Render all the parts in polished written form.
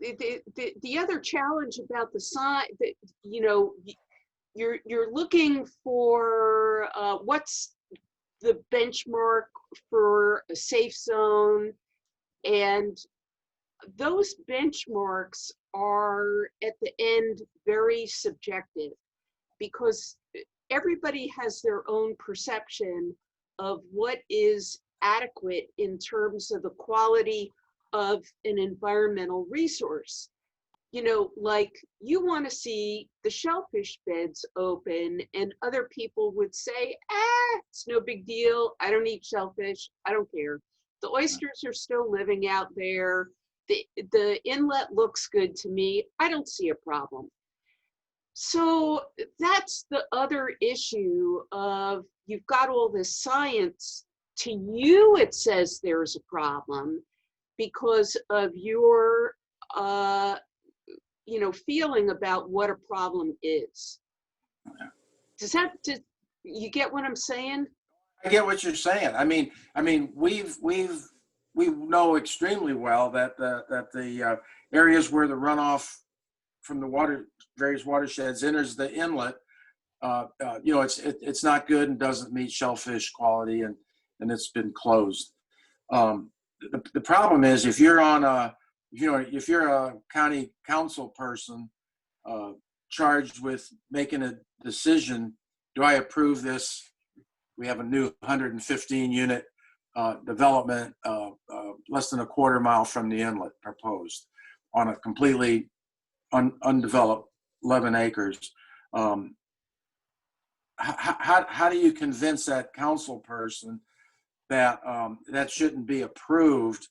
the other challenge about the sign that, you know, you're looking for what's the benchmark for a safe zone, and those benchmarks are at the end very subjective because everybody has their own perception of what is adequate in terms of the quality of an environmental resource. You know, like you want to see the shellfish beds open, and other people would say, it's no big deal. I don't eat shellfish. I don't care. The oysters are still living out there. The inlet looks good to me. I don't see a problem. So that's the other issue of you've got all this science. To you, it says there's a problem because of your you know, feeling about what a problem is. Does you get what I'm saying? I get what you're saying. I mean, we know extremely well that the areas where the runoff from the various watersheds enters the inlet, you know, it's not good and doesn't meet shellfish quality, and it's been closed. The problem is if you're on a, you know, if you're a county council person charged with making a decision, do I approve this? We have a new 115 unit development less than a quarter mile from the inlet proposed on a completely undeveloped 11 acres. How do you convince that council person that that shouldn't be approved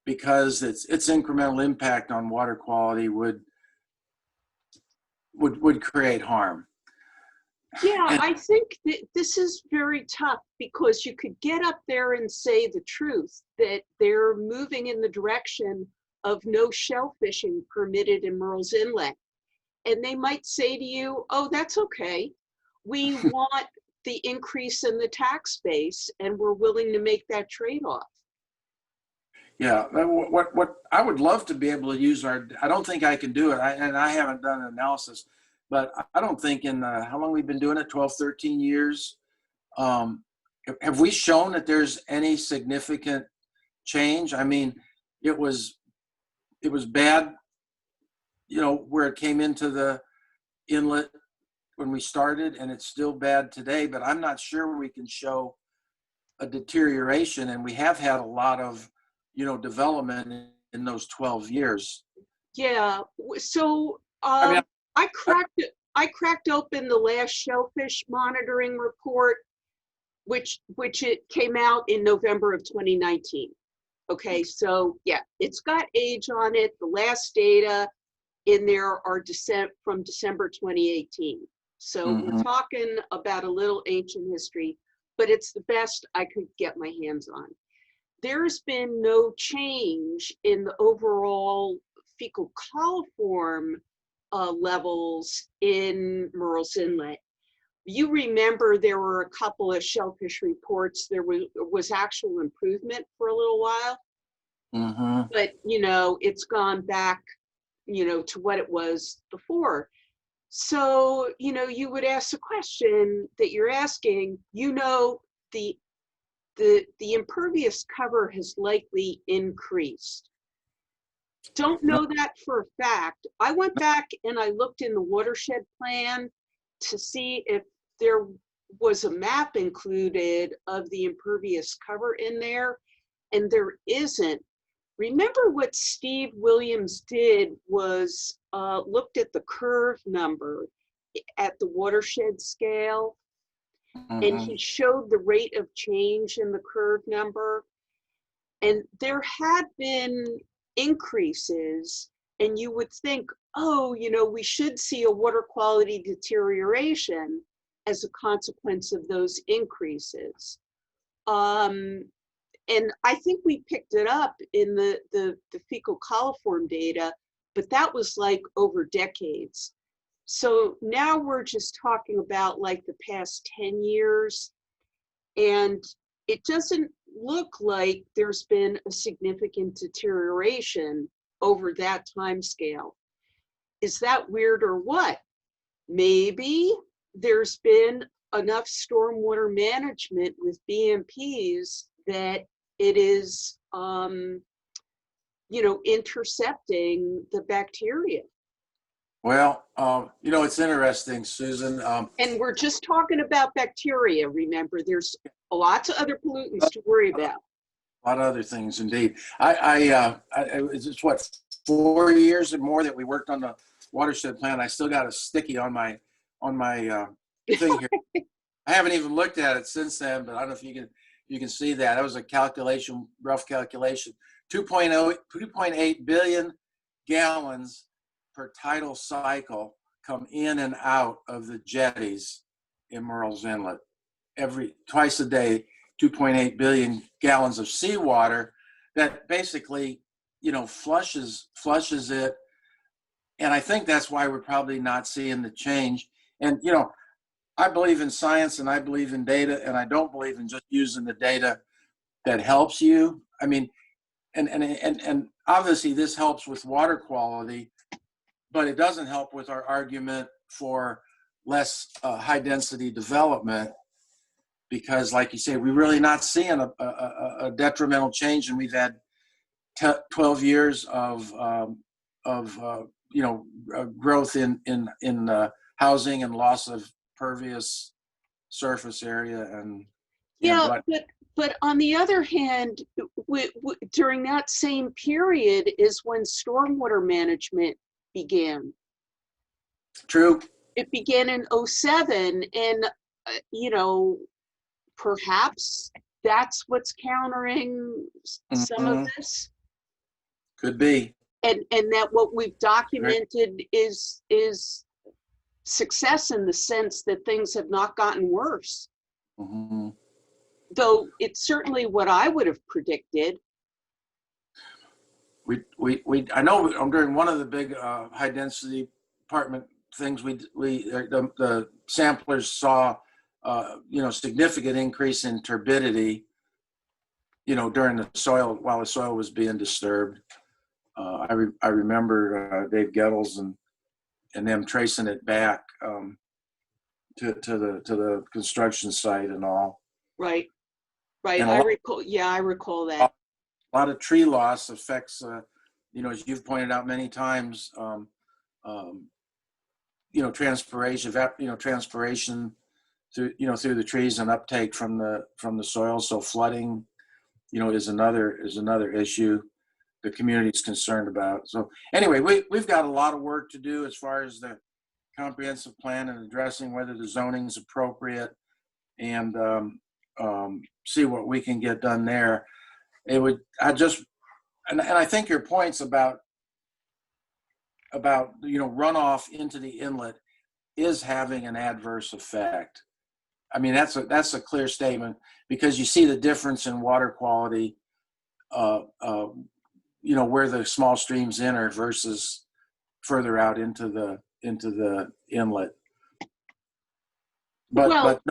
because its incremental impact on water quality would create harm? Yeah, I think that this is very tough because you could get up there and say the truth that they're moving in the direction of no shellfishing permitted in Murrells Inlet. And they might say to you, oh, that's okay. We want the increase in the tax base and we're willing to make that trade-off. Yeah, what I would love to be able to use I don't think I can do it, and I haven't done an analysis, but I don't think in how long we've been doing it, 12, 13 years, have we shown that there's any significant change? I mean, it was bad, you know, where it came into the inlet when we started, and it's still bad today, but I'm not sure we can show a deterioration, and we have had a lot of, you know, development in those 12 years. Yeah, so I cracked open the last shellfish monitoring report, which it came out in November of 2019. Okay, so yeah, it's got age on it. The last data in there are from December 2018. So we're talking about a little ancient history, but it's the best I could get my hands on. There's been no change in the overall fecal coliform levels in Murrells Inlet. You remember there were a couple of shellfish reports. There was actual improvement for a little while, but you know, it's gone back, you know, to what it was before. So, you know, you would ask the question that you're asking, you know, the impervious cover has likely increased. Don't know that for a fact. I went back and I looked in the watershed plan to see if there was a map included of the impervious cover in there, and there isn't. Remember what Steve Williams did was looked at the curve number at the watershed scale, and he showed the rate of change in the curve number. And there had been increases, and you would think, oh, you know, we should see a water quality deterioration as a consequence of those increases. And I think we picked it up in the fecal coliform data, but that was like over decades. So now we're just talking about like the past 10 years, and it doesn't look like there's been a significant deterioration over that time scale. Is that weird or what? Maybe there's been enough stormwater management with BMPs that it is, intercepting the bacteria. Well, it's interesting, Susan. And we're just talking about bacteria, remember, there's lots of other pollutants to worry about. A lot of other things, indeed. It's what, 4 years or more that we worked on the watershed plan. I still got a sticky on my thing here. I haven't even looked at it since then, but I don't know if you can see that. That was a calculation, rough calculation. 2.8 billion gallons per tidal cycle come in and out of the jetties in Murrells Inlet. Twice a day, 2.8 billion gallons of seawater that basically, flushes it. And I think that's why we're probably not seeing the change. And, I believe in science and I believe in data, and I don't believe in just using the data that helps you. I mean, and obviously this helps with water quality, but it doesn't help with our argument for less high density development, because like you say, we're really not seeing a detrimental change, and we've had 12 years of growth in housing and loss of pervious surface area and but on the other hand, during that same period is when stormwater management began. True. It began in 2007, and perhaps that's what's countering some of this. Could be. And that what we've documented is success in the sense that things have not gotten worse. Mm-hmm. Though it's certainly what I would have predicted. I know during one of the big high density apartment things, the samplers saw significant increase in turbidity, during the soil, while the soil was being disturbed. I remember Dave Gettles and them tracing it back to the construction site and all. Right. And I recall. Yeah, I recall that. A lot of tree loss affects, as you've pointed out many times, transpiration through the trees and uptake from the soil. So flooding, is another issue the community is concerned about. So anyway, we've got a lot of work to do as far as the comprehensive plan and addressing whether the zoning is appropriate, and see what we can get done there. I think your points about runoff into the inlet is having an adverse effect. I mean, that's a clear statement, because you see the difference in water quality, where the small streams enter versus further out into the inlet. But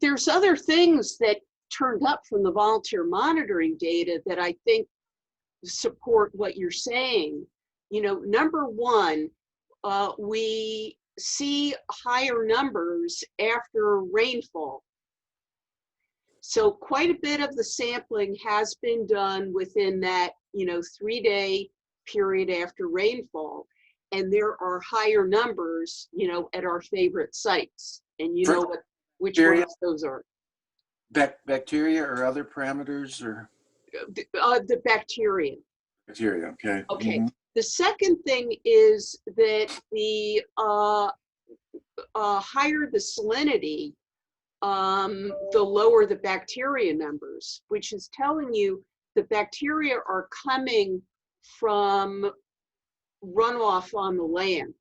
there's other things that turned up from the volunteer monitoring data that I think support what you're saying. Number one, we see higher numbers after rainfall. So quite a bit of the sampling has been done within that 3-day period after rainfall. And there are higher numbers, at our favorite sites. And which ones those are. Bacteria or other parameters, or? The bacteria. Bacteria, okay. Okay. Mm-hmm. The second thing is that the higher the salinity, the lower the bacteria numbers, which is telling you the bacteria are coming from runoff on the land.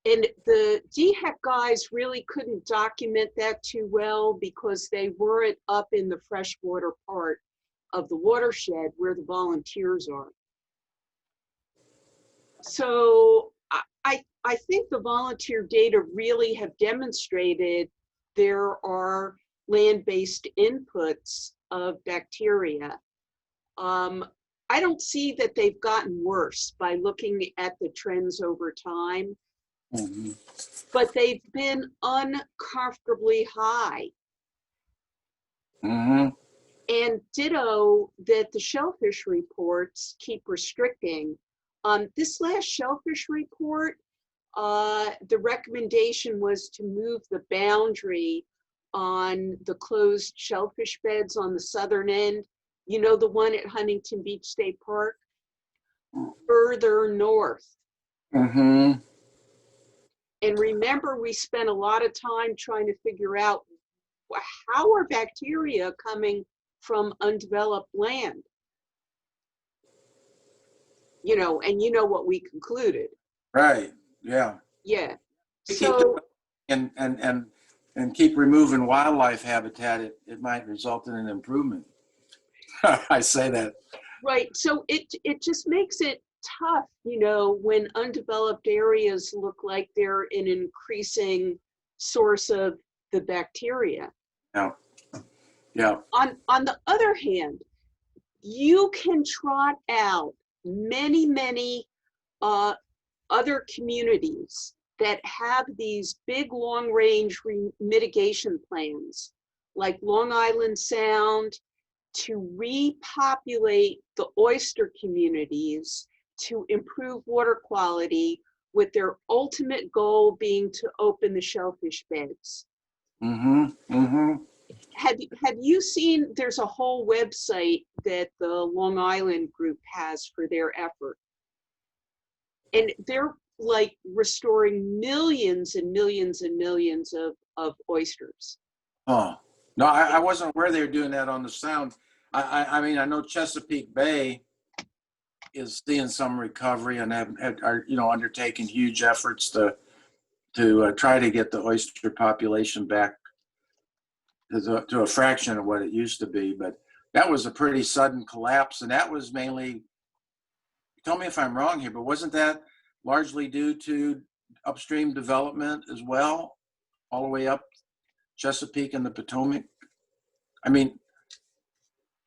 And the DHEC guys really couldn't document that too well, because they weren't up in the freshwater part of the watershed where the volunteers are. So I think the volunteer data really have demonstrated there are land-based inputs of bacteria. I don't see that they've gotten worse by looking at the trends over time, Mhm. but they've been uncomfortably high. Mhm. And ditto that the shellfish reports keep restricting. This last shellfish report, the recommendation was to move the boundary on the closed shellfish beds on the southern end, you know, the one at Huntington Beach State Park, further north. Mhm. And remember, we spent a lot of time trying to figure out how are bacteria coming from undeveloped land? You know, and you know what we concluded. Right. Yeah. Yeah. To keep So, and keep removing wildlife habitat, it might result in an improvement. I say that. right. So it just makes it tough, you know, when undeveloped areas look like they're an increasing source of the bacteria. Yeah. Yeah. On the other hand, you can trot out many uh, other communities that have these big long range mitigation plans, like Long Island Sound, to repopulate the oyster communities, to improve water quality, with their ultimate goal being to open the shellfish beds. Mhm. Mhm. Have you seen, there's a whole website that the Long Island group has for their effort. And they're like restoring millions and millions and millions of oysters. Oh. No, I wasn't aware they were doing that on the Sound. I mean, I know Chesapeake Bay is seeing some recovery and are undertaking huge efforts to try to get the oyster population back to a fraction of what it used to be. But that was a pretty sudden collapse, and that was mainly. Tell me if I'm wrong here, but wasn't that largely due to upstream development as well, all the way up Chesapeake and the Potomac? I mean,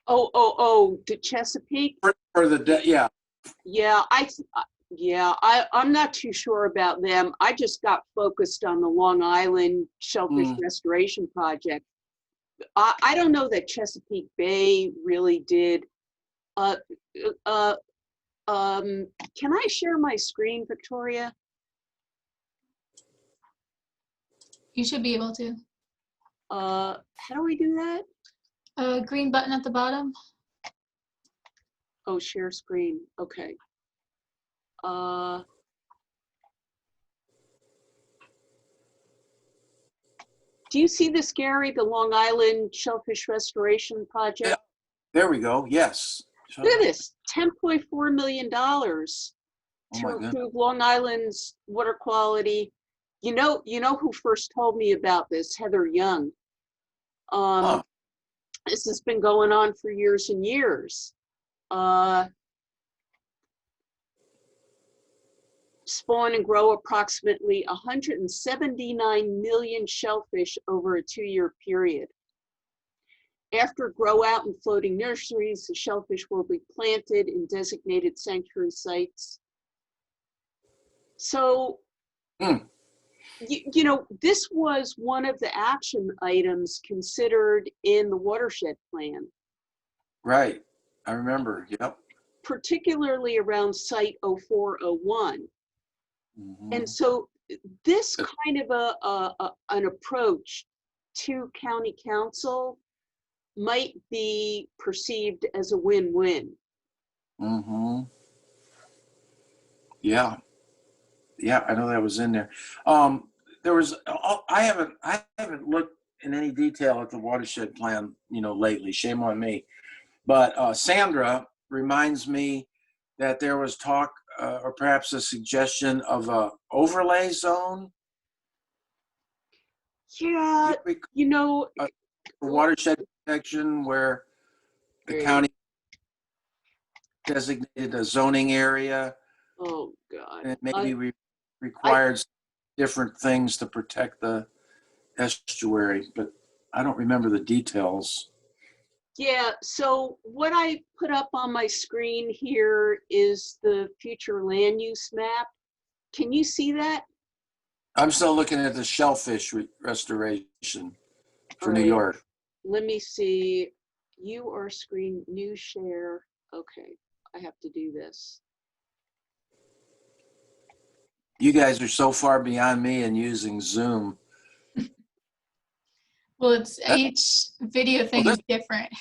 Oh, the Chesapeake? for the yeah. Yeah, I'm not too sure about them. I just got focused on the Long Island Shellfish Mm. Restoration Project. I don't know that Chesapeake Bay really did. Uh, uh, can I share my screen, Victoria? You should be able to. How do we do that? Green button at the bottom. Oh, share screen. Okay. Do you see this, Gary, the Long Island Shellfish Restoration Project? Yeah. There we go. Yes. Look at this, $10.4 million Oh to my goodness. improve Long Island's water quality. You know who first told me about this? Heather Young. Huh. This has been going on for years and years. Spawn and grow approximately 179 million shellfish over a 2-year period. After grow out and floating nurseries, the shellfish will be planted in designated sanctuary sites. So, you know, this was one of the action items considered in the watershed plan. Right. I remember. Yep. Particularly around site 0401. Mm-hmm. And so this kind of an approach to county council might be perceived as a win-win. Mm-hmm. Yeah. Yeah, I know that was in there. There was I haven't looked in any detail at the watershed plan, lately. Shame on me. But Sandra reminds me that there was talk, or perhaps a suggestion of a overlay zone. Yeah, you know, A watershed protection where the county designated a zoning area, oh God. and maybe required different things to protect the estuary, but I don't remember the details. Yeah, so what I put up on my screen here is the future land use map. Can you see that? I'm still looking at the shellfish restoration All for New right, York. let me see. You are screen, new share. Okay, I have to do this. You guys are so far beyond me in using Zoom. Well, it's That, each video well, thing this, is different.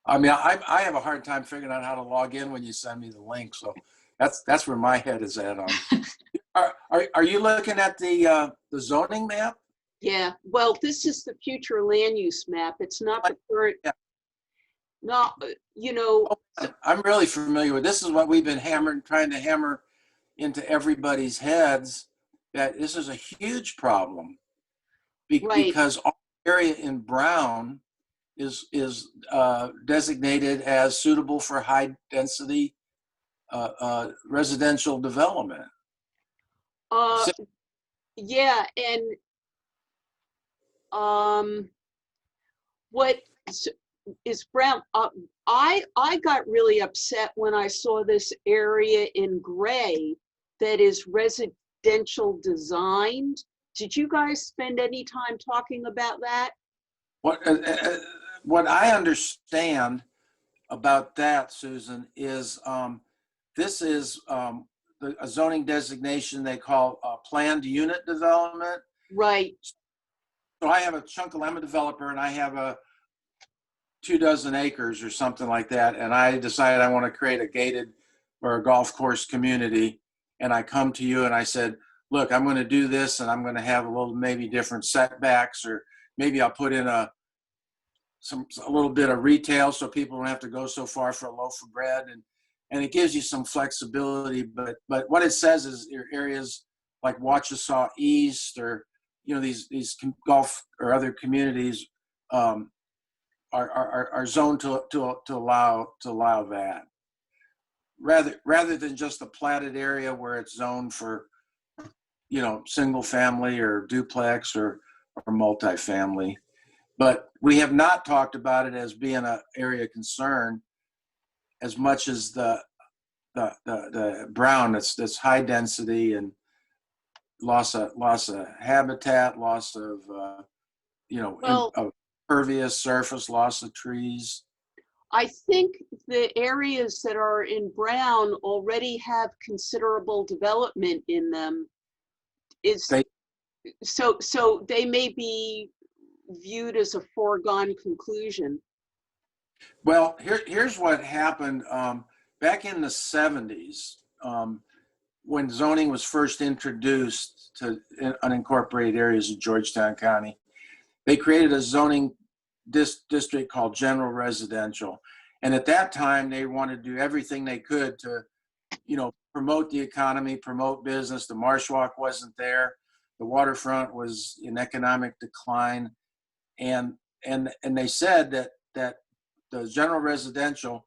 I mean, I have a hard time figuring out how to log in when you send me the link. So that's where my head is at on. Are you looking at the zoning map? Yeah, well, this is the future land use map. It's not the current, Yeah. not, you know, Oh, I'm really familiar with this. Is what we've been trying to hammer into everybody's heads, that this is a huge problem right. because our area in Brown is designated as suitable for high density residential development. Uh, yeah, and what is Brown? I got really upset when I saw this area in gray that is residential designed. Did you guys spend any time talking about that? What what I understand about that, Susan, is this is a zoning designation they call planned unit development. Right. So I have a chunk of, I'm a developer and I have a 24 acres or something like that. And I decided I want to create a gated or a golf course community. And I come to you and I said, look, I'm going to do this and I'm going to have a little, maybe different setbacks, or maybe I'll put in a little bit of retail so people don't have to go so far for a loaf of bread. And it gives you some flexibility. But what it says is your areas like Wausau East, or these golf or other communities are zoned to allow that, rather than just a platted area where it's zoned for single family or duplex or multifamily. But we have not talked about it as being an area of concern as much as the Brown that's high density and loss of habitat, loss of Well, of pervious surface, loss of trees. I think the areas that are in Brown already have considerable development in them. They So they may be viewed as a foregone conclusion. Well, here's what happened back in the 70s, when zoning was first introduced to unincorporated areas of Georgetown County. They created a zoning district called general residential. And at that time, they wanted to do everything they could to, promote the economy, promote business. The Marsh Walk wasn't there. The waterfront was in economic decline. And they said that the general residential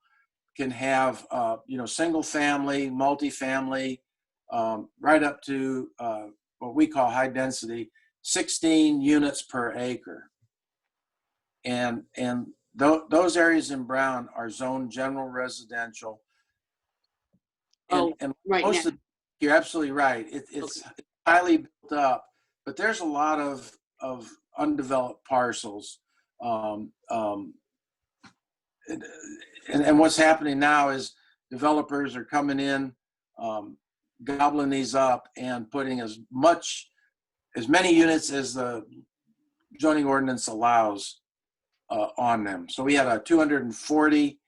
can have single family, multifamily, right up to what we call high density, 16 units per acre. And those areas in Brown are zoned general residential. And Right now. most of, you're absolutely right. It's highly built up, but there's a lot of undeveloped parcels. And what's happening now is developers are coming in, gobbling these up and putting as many units as the zoning ordinance allows on them. So we had a 240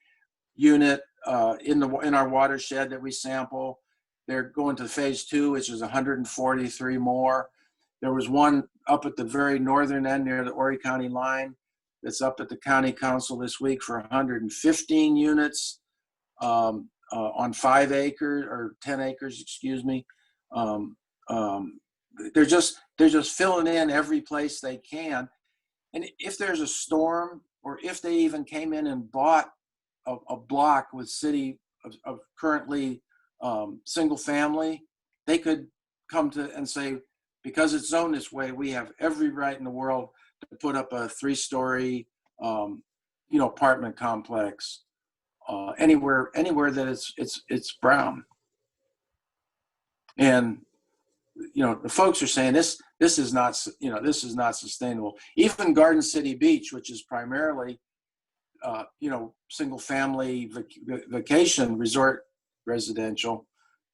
unit in our watershed that we sample. They're going to phase 2, which is 143 more. There was one up at the very northern end near the Horry County line that's up at the county council this week for 115 units on 5 acres or 10 acres, excuse me. They're just filling in every place they can. And if there's a storm, or if they even came in and bought a block with city of currently single family, they could come to and say, because it's zoned this way, we have every right in the world to put up a 3-story apartment complex, anywhere that it's brown. And the folks are saying this is not sustainable. Even Garden City Beach, which is primarily single family vacation resort residential,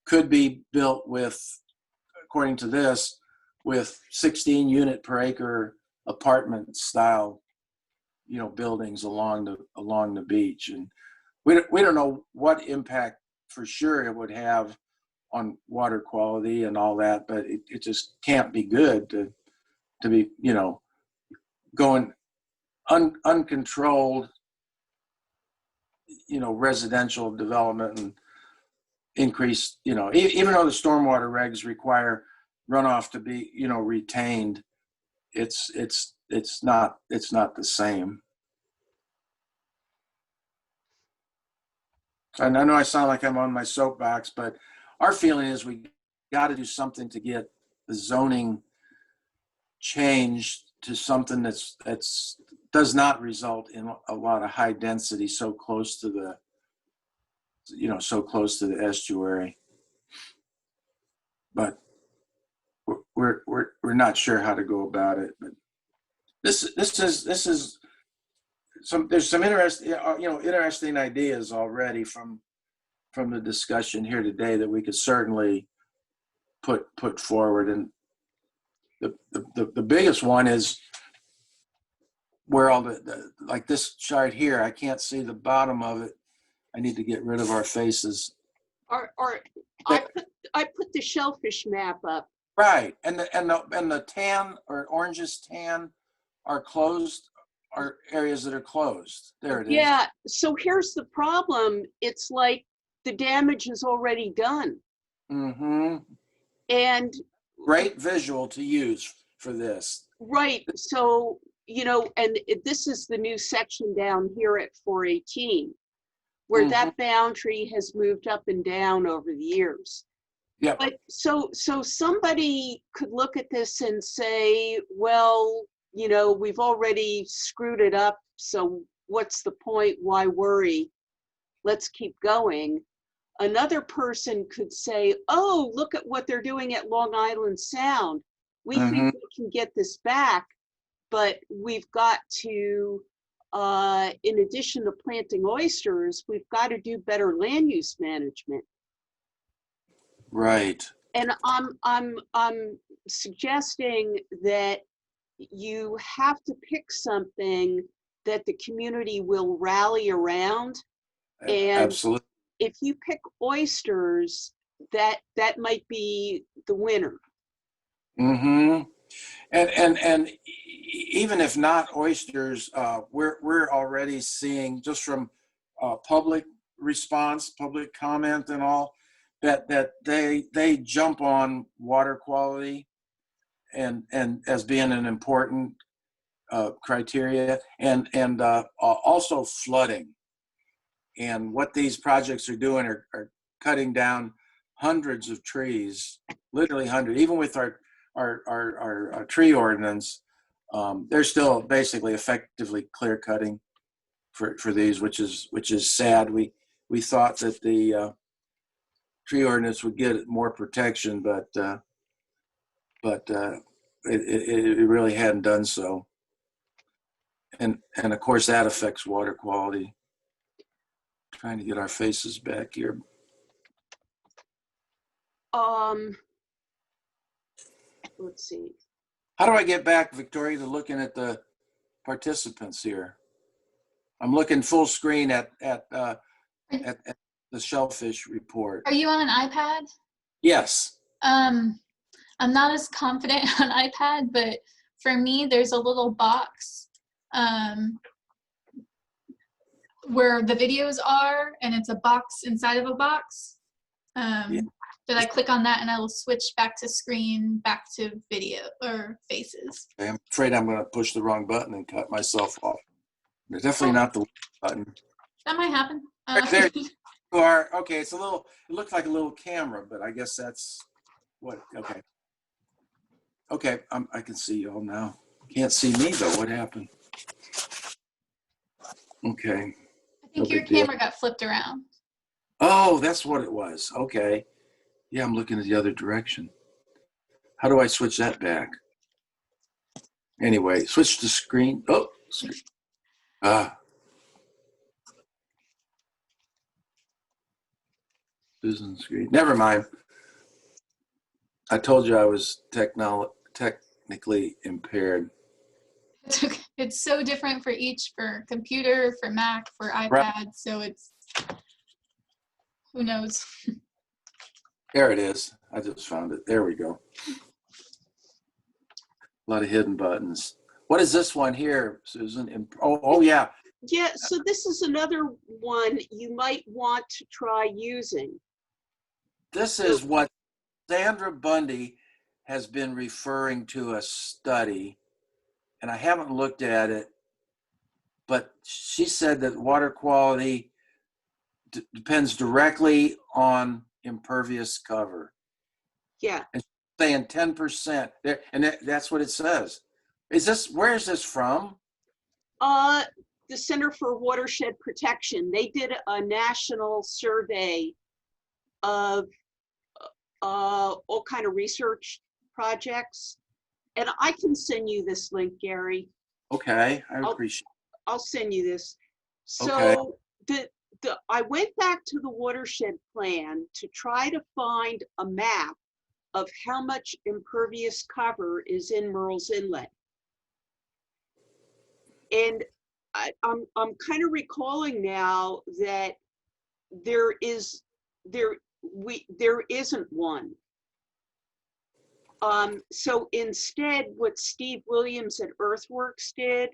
could be built with, according to this, with 16 unit per acre apartment style buildings along the beach. And we don't know what impact for sure it would have on water quality and all that, but it just can't be good to be going uncontrolled residential development and increase, even though the stormwater regs require runoff to be retained, it's not the same. And I know I sound like I'm on my soapbox, but our feeling is we got to do something to get the zoning changed to something that's does not result in a lot of high density so close to the estuary. But we're not sure how to go about it. But this is there's some interesting ideas already from the discussion here today that we could certainly put forward. And the biggest one is where all the like this chart here, I can't see the bottom of it. I need to get rid of our faces. Or I put the shellfish map up. Right, and the tan or oranges tan are closed, are areas that are closed. There it is. Yeah, so here's the problem. It's like the damage is already done. Mm-hmm. And great visual to use for this. Right, so, and this is the new section down here at 418, where Mm-hmm. that boundary has moved up and down over the years. Yeah. But so somebody could look at this and say, well, we've already screwed it up, so what's the point? Why worry? Let's keep going. Another person could say, oh, look at what they're doing at Long Island Sound. We Mm-hmm. think we can get this back, but we've got to, in addition to planting oysters, we've got to do better land use management. Right. And I'm suggesting that you have to pick something that the community will rally around. And absolutely. If you pick oysters, that might be the winner. Mm-hmm. And even if not oysters, we're already seeing just from public response, public comment, and all that they jump on water quality and as being an important criteria, and also flooding. And what these projects are doing are cutting down hundreds of trees, literally hundreds. Even with our tree ordinance, they're still basically effectively clear cutting for these, which is sad. We thought that the tree ordinance would get more protection, but it really hadn't done so. And of course that affects water quality. Trying to get our faces back here. Let's see. How do I get back, Victoria, to looking at the participants here? I'm looking full screen at the shellfish report. Are you on an iPad? Yes. I'm not as confident on iPad, but for me, there's a little box where the videos are, and it's a box inside of a box. Yeah. That I click on that and I will switch back to screen, back to video or faces. Okay, I'm afraid I'm going to push the wrong button and cut myself off. It's definitely not the button. That might happen. There you are. Okay, it looks like a little camera, but I guess that's what, okay. Okay, I can see y'all now. Can't see me though, what happened? Okay. I No think your big deal. camera got flipped around. Oh, that's what it was. Okay. Yeah, I'm looking at the other direction. How do I switch that back? Anyway, switch the screen. Oh, ah, business screen. Never mind. I told you I was technically impaired. It's okay. It's so different for each, for computer, for Mac, for Right. iPad. So it's, who knows? There it is. I just found it. There we go. A lot of hidden buttons. What is this one here, Susan? Oh yeah. Yeah, so this is another one you might want to try using. This is what Sandra Bundy has been referring to a study, and I haven't looked at it, but she said that water quality depends directly on impervious cover. Yeah. And she's saying 10% there, and that's what it says. Where is this from? The Center for Watershed Protection. They did a national survey of all kind of research projects. And I can send you this link, Gary. Okay, I I'll- appreciate I'll send you this. Okay. So I went back to the watershed plan to try to find a map of how much impervious cover is in Murrells Inlet. And I'm kind of recalling now that there isn't one. So instead, what Steve Williams at Earthworks did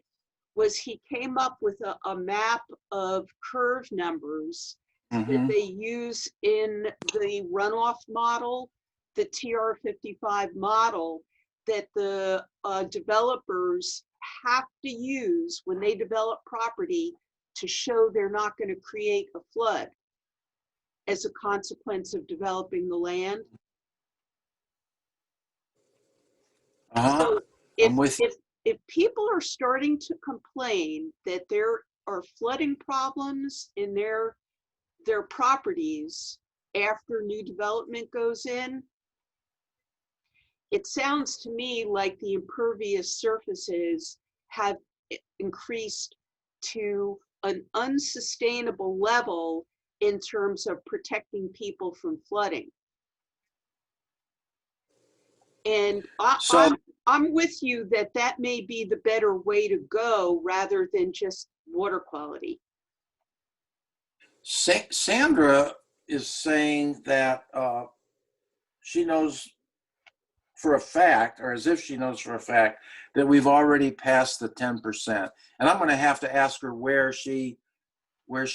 was he came up with a map of curve numbers that Mhm. they use in the runoff model, the TR55 model, that the developers have to use when they develop property to show they're not going to create a flood as a consequence of developing the land. So I'm with you. if people are starting to complain that there are flooding problems in their properties after new development goes in, it sounds to me like the impervious surfaces have increased to an unsustainable level in terms of protecting people from flooding. And So I'm with you that that may be the better way to go rather than just water quality. Sandra is saying that she knows for a fact, or as if she knows for a fact, that we've already passed the 10%. And I'm going to have to ask her where she, what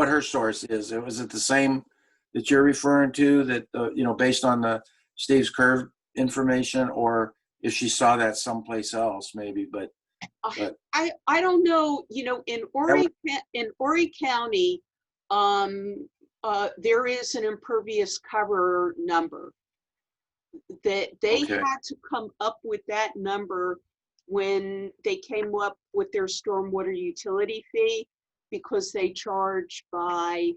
her source is. Was it the same that you're referring to, that, based on the Steve's curve information, or if she saw that someplace else, maybe, but I don't know, in Horry County, there is an impervious cover number that they Okay. had to come up with that number when they came up with their stormwater utility fee, because they charge by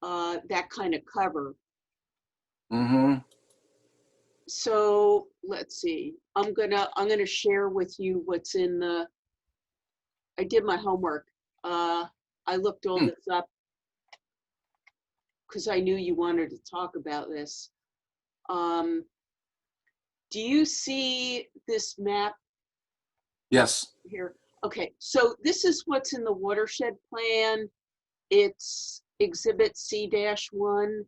that kind of cover. Mm-hmm. So let's see. I'm gonna share with you what's in the. I did my homework. I looked all this up because I knew you wanted to talk about this. Do you see this map Yes. here? Okay, so this is what's in the watershed plan. It's Exhibit C-1.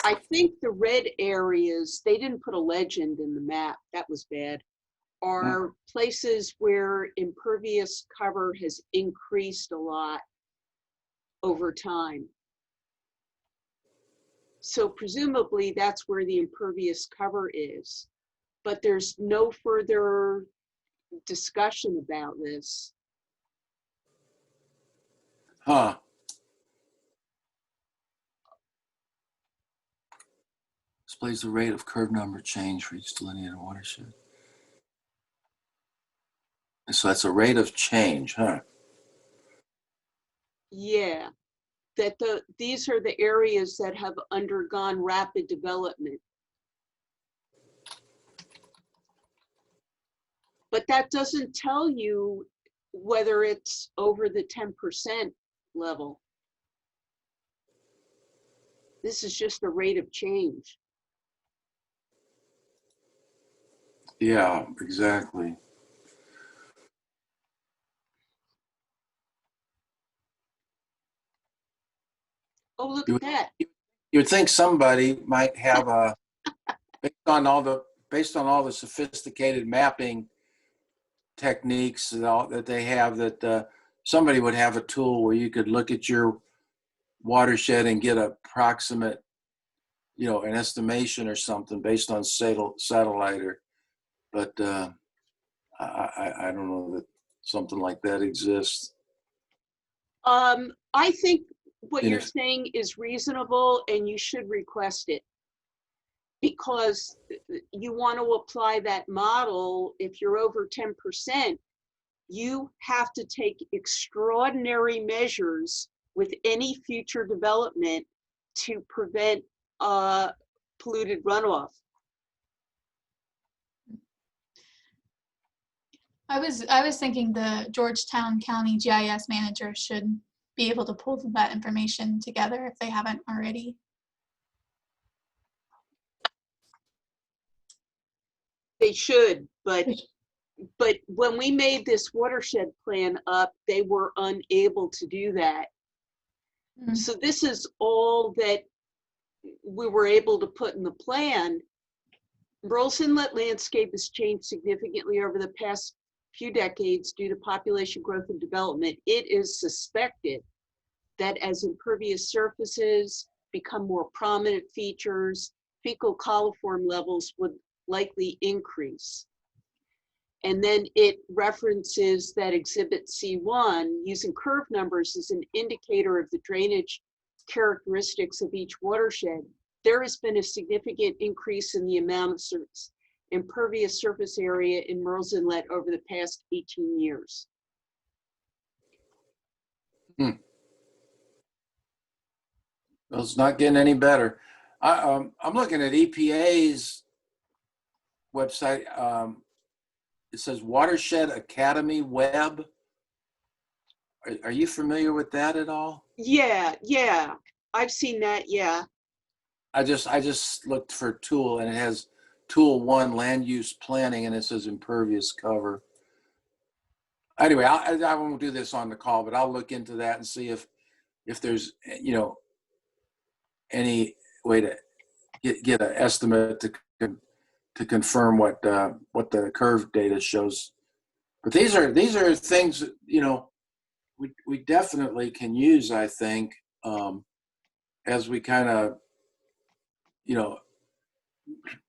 I think the red areas, they didn't put a legend in the map. That was bad. Are places where impervious cover has increased a lot over time. So presumably that's where the impervious cover is, but there's no further discussion about this. Huh. Displays the rate of curve number change for each delineated watershed. So that's a rate of change, huh? Yeah, that these are the areas that have undergone rapid development. But that doesn't tell you whether it's over the 10% level. This is just the rate of change. Yeah, exactly. Oh, look You at would, that. you would think somebody might have a, based on all the sophisticated mapping techniques and all that they have, that somebody would have a tool where you could look at your watershed and get a approximate, an estimation or something based on satellite. But I don't know that something like that exists. I think what And you're if saying is reasonable and you should request it, because you want to apply that model. If you're over 10%, you have to take extraordinary measures with any future development to prevent polluted runoff. I was thinking the Georgetown County GIS manager should be able to pull that information together if they haven't already. They should, but when we made this watershed plan up, they were unable to do that. Mm. So this is all that we were able to put in the plan. Murrells Inlet landscape has changed significantly over the past few decades due to population growth and development. It is suspected that as impervious surfaces become more prominent features, fecal coliform levels would likely increase. And then it references that Exhibit C1 using curve numbers as an indicator of the drainage characteristics of each watershed. There has been a significant increase in the amount of impervious surface area in Murrells Inlet over the past 18 years. well, it's not getting any better. I'm looking at EPA's website. It says Watershed Academy Web. Are you familiar with that at all? Yeah, I've seen that, yeah. I just looked for tool, and it has tool 1, land use planning, and it says impervious cover. Anyway, I won't do this on the call, but I'll look into that and see if there's any way to get an estimate to confirm what the curve data shows. But these are things we definitely can use, I think, as we kind of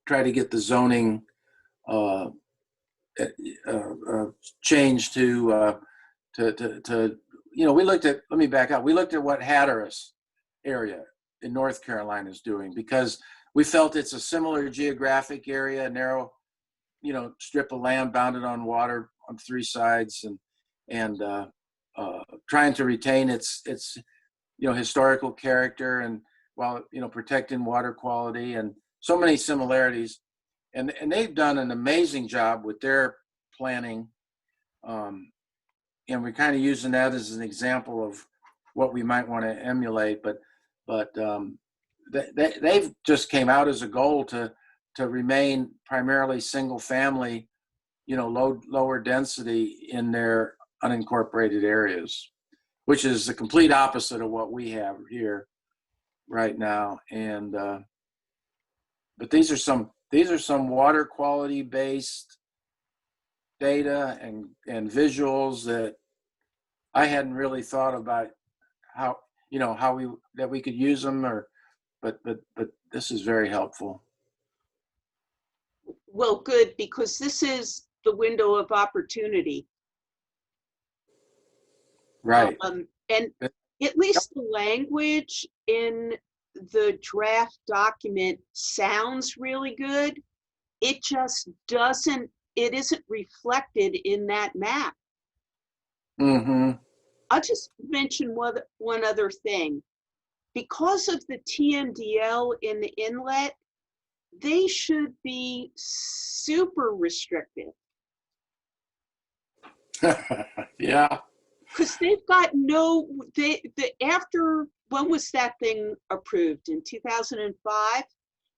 try to get the zoning change to we looked at, let me back up, we looked at what Hatteras area in North Carolina is doing, because we felt it's a similar geographic area, a narrow strip of land bounded on water on 3 sides, and trying to retain its historical character, and while protecting water quality, and so many similarities, and they've done an amazing job with their planning, and we're kind of using that as an example of what we might want to emulate, but they've just came out as a goal to remain primarily single family, lower density in their unincorporated areas, which is the complete opposite of what we have here right now. And but these are some water quality based data and visuals that I hadn't really thought about how we could use them, but this is very helpful. Well, good, because this is the window of opportunity. Right. And at least the language in the draft document sounds really good. It just doesn't it isn't reflected in that map. Mm-hmm. I'll just mention one other thing. Because of the TMDL in the inlet, they should be super restrictive. Yeah. Because they've got no, after, when was that thing approved? In 2005?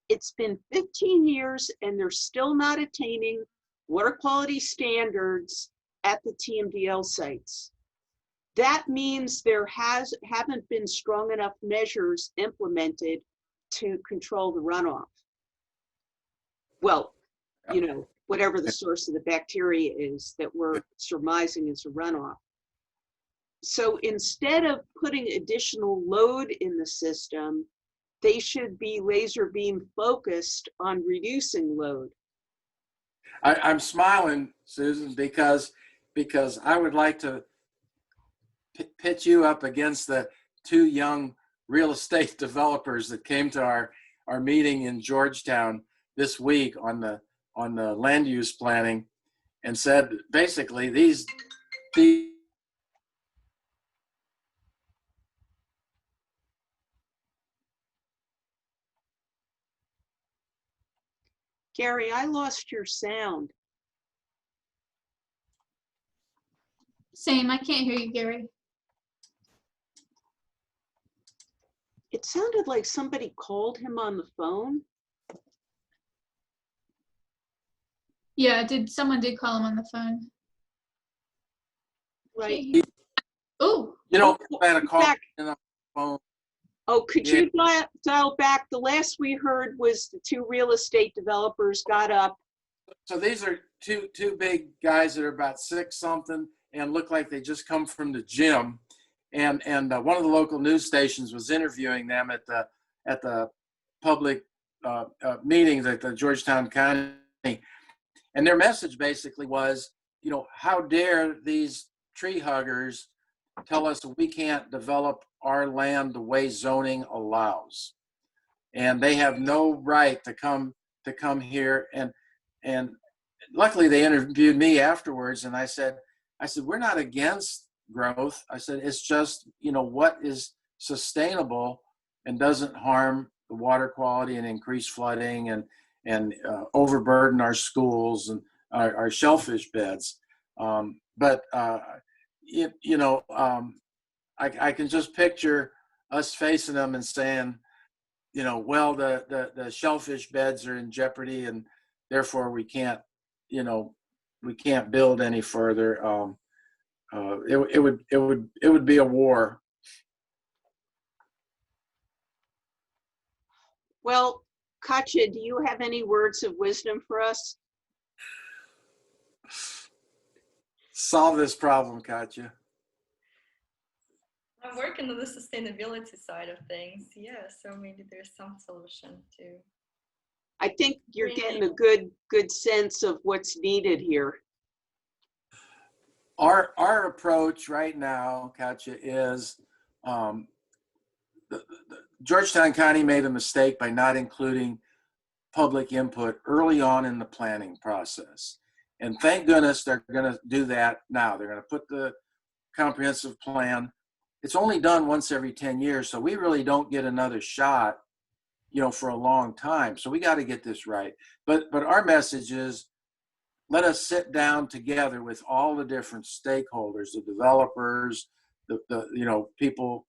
It's been 15 years and they're still not attaining water quality standards at the TMDL sites. That means there haven't been strong enough measures implemented to control the runoff. Well, you know, whatever the source of the bacteria is that we're surmising is a runoff. So instead of putting additional load in the system, they should be laser beam focused on reducing load. I'm smiling, Susan, because I would like to pitch you up against the two young real estate developers that came to our meeting in Georgetown this week on the land use planning, and said basically these Gary, I lost your sound. Same, I can't hear you, Gary. It sounded like somebody called him on the phone. Yeah, someone did call him on the phone. Right. Oh, you know Oh, I had a call back. on the phone. Oh, could Yeah. you dial back? The last we heard was the two real estate developers got up. So these are two big guys that are about 6 something and look like they just come from the gym. And one of the local news stations was interviewing them at the public meetings at the Georgetown County. And their message basically was, you know, how dare these tree huggers tell us we can't develop our land the way zoning allows. And they have no right to come here. And luckily they interviewed me afterwards, and I said, we're not against growth. I said, it's just, you know, what is sustainable and doesn't harm the water quality and increase flooding and overburden our schools and our shellfish beds. I can just picture us facing them and saying, you know, well, the shellfish beds are in jeopardy and therefore we can't build any further. It would be a war. Well, Katya, do you have any words of wisdom for us? Solve this problem, Katya. I'm working on the sustainability side of things. Yeah, so maybe there's some solution to. I think you're getting a good sense of what's needed here. Our approach right now, Katya, is the Georgetown County made a mistake by not including public input early on in the planning process. And thank goodness they're going to do that now. They're going to put the comprehensive plan. It's only done once every 10 years, so we really don't get another shot, you know, for a long time. So we got to get this right. But our message is, let us sit down together with all the different stakeholders, the developers, the you know, people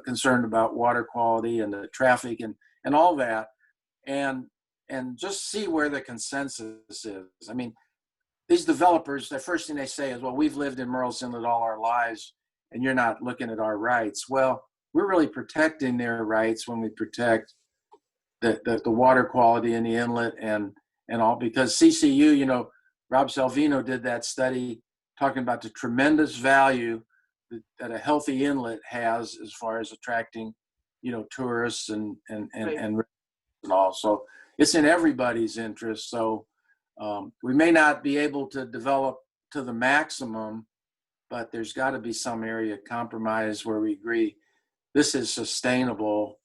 concerned about water quality and the traffic and all that, and just see where the consensus is. I mean, these developers, the first thing they say is, well, we've lived in Murrells Inlet all our lives and you're not looking at our rights. Well, we're really protecting their rights when we protect the water quality in the inlet and all, because CCU, you know, Rob Salvino did that study talking about the tremendous value that a healthy inlet has as far as attracting, you know, tourists and all. So it's in everybody's interest. So we may not be able to develop to the maximum, but there's got to be some area of compromise where we agree this is sustainable,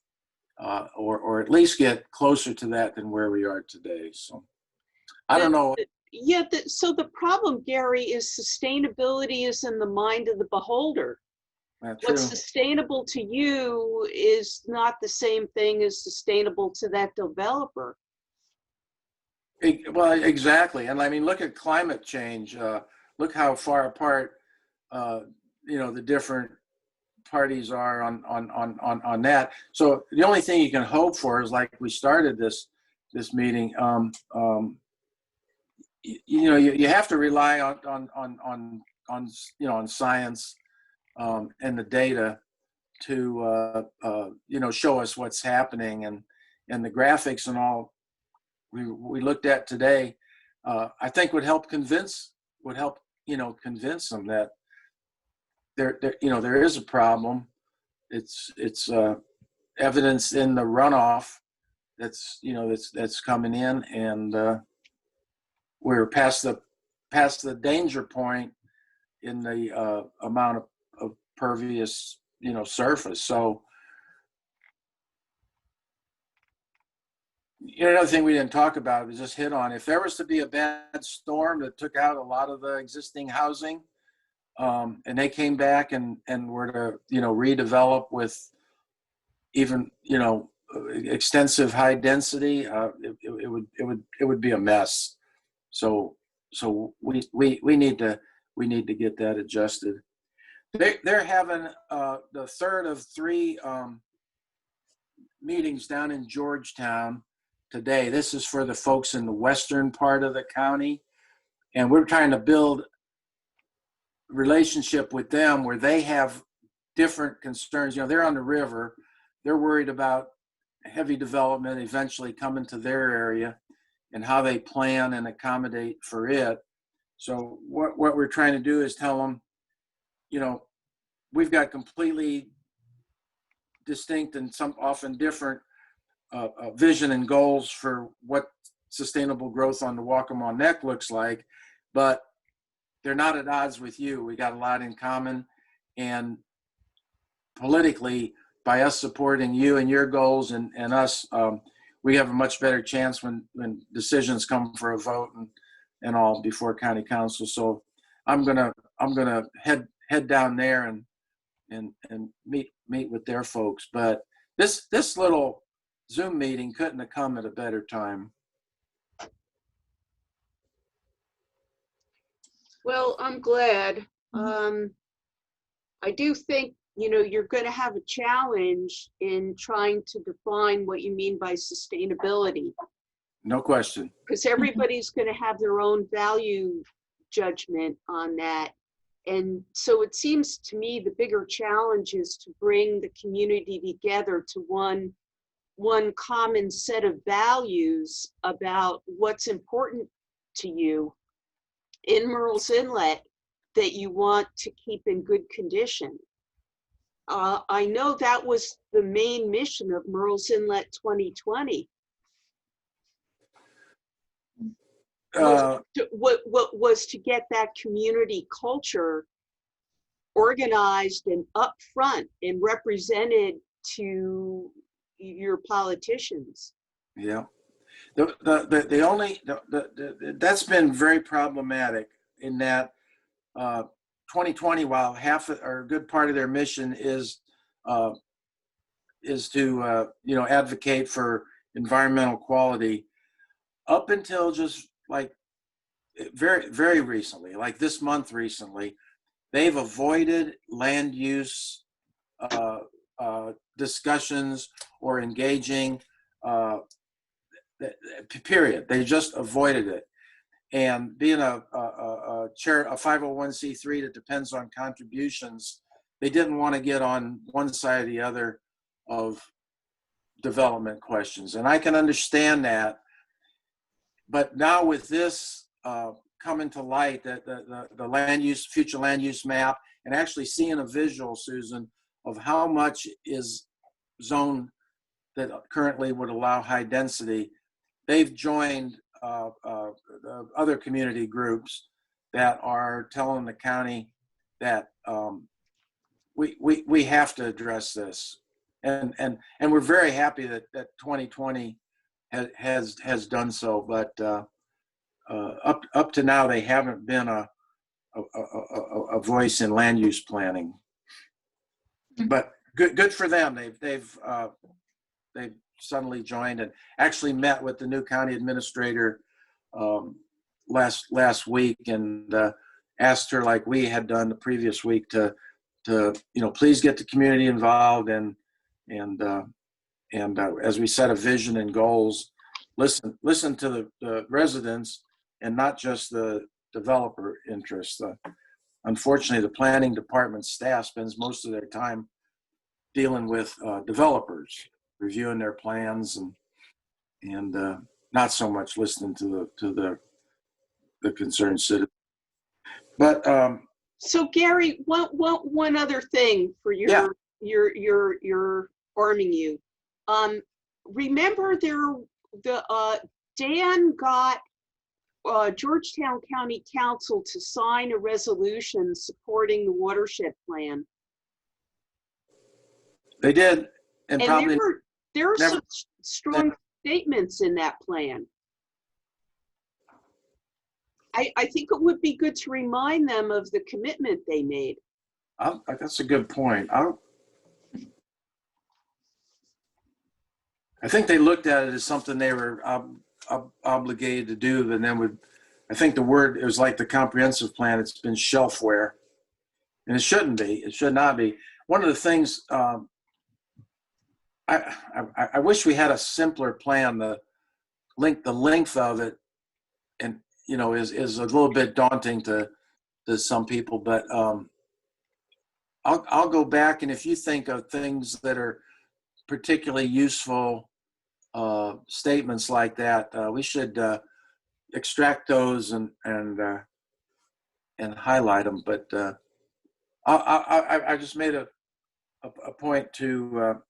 or at least get closer to that than where we are today. So I don't know. Yeah, so the problem, Gary, is sustainability is in the mind of the beholder. That's What's true. sustainable to you is not the same thing as sustainable to that developer. Well, exactly. And I mean, look at climate change. Look how far apart, uh, the different parties are on that. So the only thing you can hope for is, like we started this meeting. You have to rely on science and the data to show us what's happening, and the graphics and all we looked at today, I think would help convince them that there is a problem. It's evidence in the runoff that's coming in, and we're past the danger point in the amount of pervious surface. So another thing we didn't talk about, we just hit on, if there was to be a bad storm that took out a lot of the existing housing, and they came back and were to redevelop with even extensive high density, it would be a mess. So we need to get that adjusted. They're having the third of 3 meetings down in Georgetown today. This is for the folks in the western part of the county, and we're trying to build relationship with them where they have different concerns. They're on the river. They're worried about heavy development eventually coming to their area and how they plan and accommodate for it. So what we're trying to do is tell them, we've got completely distinct and some often different vision and goals for what sustainable growth on the Waccamaw Neck looks like, but they're not at odds with you. We got a lot in common, and politically, by us supporting you and your goals and us, we have a much better chance when decisions come for a vote and all before county council. So I'm gonna head down there and meet with their folks. But this little Zoom meeting couldn't have come at a better time. Well, I'm glad. I do think, you're going to have a challenge in trying to define what you mean by sustainability, No question. because everybody's going to have their own value judgment on that. And so it seems to me the bigger challenge is to bring the community together to one common set of values about what's important to you in Murrells Inlet that you want to keep in good condition. I know that was the main mission of Murrells Inlet 2020. What was to get that community culture organized and upfront and represented to your politicians. Yeah. That's been very problematic in that 2020, while half or a good part of their mission is to advocate for environmental quality, up until just like very, very recently, like this month recently, they've avoided land use discussions or engaging, period. They just avoided it. And being a chair, a 501c3 that depends on contributions, they didn't want to get on one side or the other of development questions. And I can understand that. But now with this coming to light, that the land use, future land use map, and actually seeing a visual, Susan, of how much is zoned that currently would allow high density, they've joined other community groups that are telling the county that we have to address this, and we're very happy that 2020 has done so. But up to now, they haven't been a voice in land use planning. But good for them. They've suddenly joined and actually met with the new county administrator last week and asked her, like we had done the previous week, to please get the community involved and as we set a vision and goals, listen to the residents and not just the developer interests. Unfortunately, the planning department staff spends most of their time dealing with developers, reviewing their plans and not so much listening to the concerned citizens. But so Gary, one other thing for your arming you. Remember Dan got Georgetown County Council to sign a resolution supporting the watershed plan. They did, and probably there are never, some strong statements in that plan. I think it would be good to remind them of the commitment they made. That's a good point. I think they looked at it as something they were obligated to do, and then I think the word, it was like the comprehensive plan, it's been shelfware. And it shouldn't be. It should not be. One of the things, I wish we had a simpler plan. The length of it, and is a little bit daunting to some people. But I'll go back, and if you think of things that are particularly useful statements like that, we should extract those and highlight them. But I just made a point to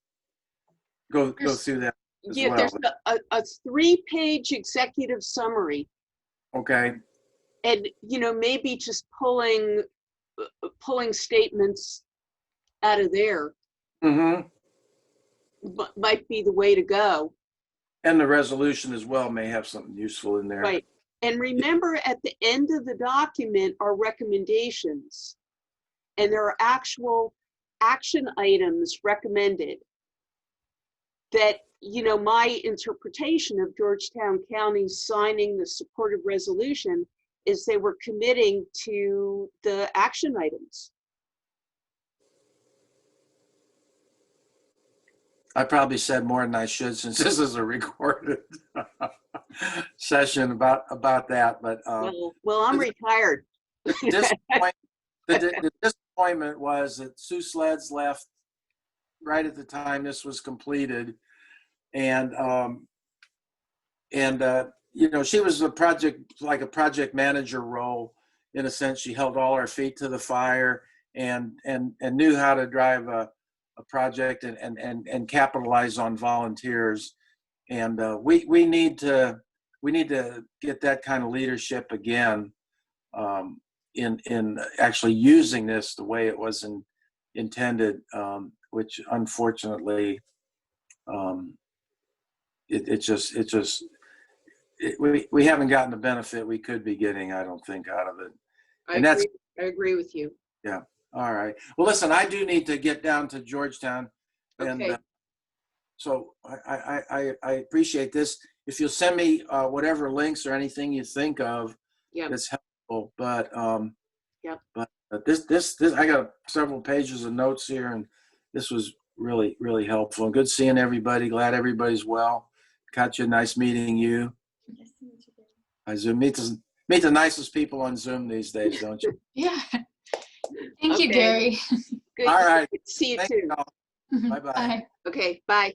go through that as well. There's a 3-page executive summary. Okay. And maybe just pulling statements out of there might be the way to go. And the resolution as well may have something useful in there. Right. And remember, at the end of the document are recommendations, and there are actual action items recommended that, my interpretation of Georgetown County signing the supportive resolution is they were committing to the action items. I probably said more than I should, since this is a recorded session about that. But well, I'm retired. The disappointment was that Sue Sleds left right at the time this was completed, and she was a project manager role in a sense. She held all our feet to the fire and knew how to drive a project and capitalize on volunteers. And we need to get that kind of leadership again in actually using this the way it was intended, which unfortunately we haven't gotten the benefit we could be getting, I don't think, out of it. I agree with you. Yeah. All right. Well, listen, I do need to get down to Georgetown, and Okay. so I appreciate this. If you'll send me whatever links or anything you think of, that's helpful. But but this I got several pages of notes here, and this was really, really helpful. And good seeing everybody. Glad everybody's well. Katya, nice meeting you. Nice to meet you. I Zoom meet the nicest people on Zoom these days, don't you? Yeah. Thank you, Okay. Gary. Good. All right. Good to see you Thank too. y'all. Bye-bye. Bye. Okay, bye.